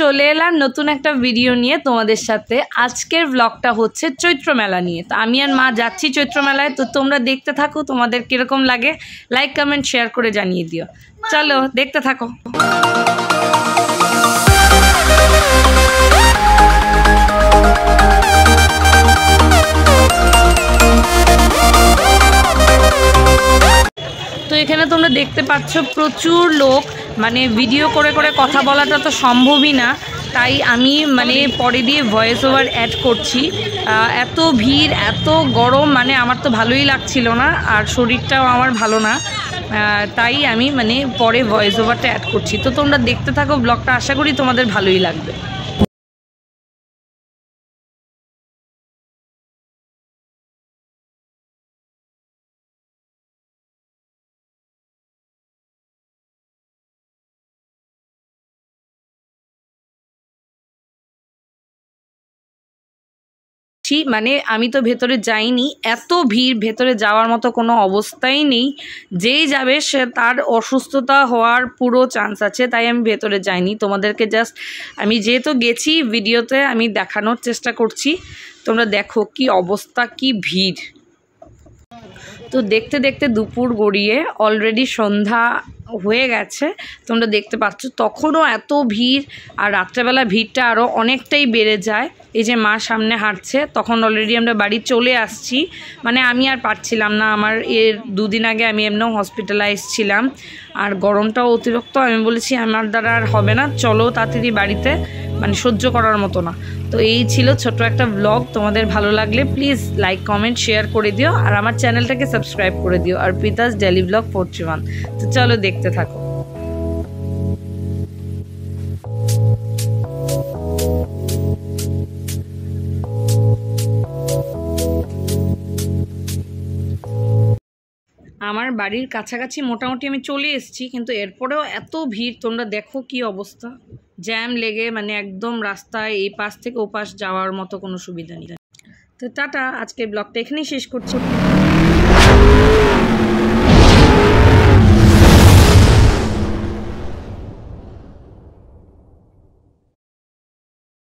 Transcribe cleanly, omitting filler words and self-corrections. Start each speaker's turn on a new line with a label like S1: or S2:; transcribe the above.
S1: চলে এলাম নতুন একটা ভিডিও নিয়ে তোমাদের সাথে। আজকের ব্লগটা হচ্ছে চৈত্র মেলা নিয়ে। তো আমি আর মা যাচ্ছি চৈত্র মেলায়, তো তোমরা দেখতে থাকো, তোমাদের কীরকম লাগে লাইক কমেন্ট শেয়ার করে জানিয়ে দিও। চলো দেখতে থাকো। তো এখানে তোমরা দেখতে পাচ্ছ প্রচুর লোক, মানে ভিডিও করে করে কথা বলাটা তো সম্ভবই না, তাই আমি মানে পরে দিয়ে ভয়েস ওভার অ্যাড করছি। এত ভিড়, এত গরম, মানে আমার তো ভালোই লাগছিল না, আর শরীরটাও আমার ভালো না, তাই আমি মানে পরে ভয়েস ওভারটা অ্যাড করছি। তো তোমরা দেখতে থাকো ব্লগটা, আশা করি তোমাদের ভালোই লাগবে। মানে আমি তো ভেতরে যাইনি, এত ভিড়, ভেতরে যাওয়ার মতো কোনো অবস্থাই নেই। যেই যাবে সে তার অসুস্থতা হওয়ার পুরো চান্স আছে, তাই আমি ভেতরে যাইনি। তোমাদেরকে জাস্ট আমি যেহেতু গেছি ভিডিওতে আমি দেখানোর চেষ্টা করছি। তোমরা দেখো কি অবস্থা, কি ভিড়। তো দেখতে দেখতে দুপুর গড়িয়ে অলরেডি সন্ধ্যা হয়ে গেছে, তোমরা দেখতে পাচ্ছ। তখনও এত ভিড়, আর রাত্রেবেলা ভিড়টা আরও অনেকটাই বেড়ে যায়। এই যে মা সামনে হাঁটছে, তখন অলরেডি আমরা বাড়ি চলে আসছি, মানে আমি আর পারছিলাম না। আমার এর দুদিন আগে আমি এমনিও হসপিটালাইজ ছিলাম, আর গরমটাও অতিরিক্ত। আমি বলেছি আমার দ্বারা আর হবে না, চলো তাড়াতাড়ি বাড়িতে, মানে সহ্য করার মতো না। তো এই ছিল ছোট একটা ব্লগ। তোমাদের ভালো লাগলে প্লিজ লাইক কমেন্ট শেয়ার করে দিও, আর আমার চ্যানেলটাকে সাবস্ক্রাইব করে দিও, আর পিতাস ডেলি ব্লগ 41। তো চলো দেখতে থাকো। আমার বাড়ির কাছাকাছি মোটামুটি আমি চলে এসেছি, কিন্তু এরপরেও এত ভিড়। তোমরা দেখো কি অবস্থা, জ্যাম লেগে মানে একদম রাস্তায় এই পাশ থেকে ও পাশ যাওয়ার মতো কোনো সুবিধা নেই। তো টাটা, আজকের ব্লগটা এখানেই শেষ করছি।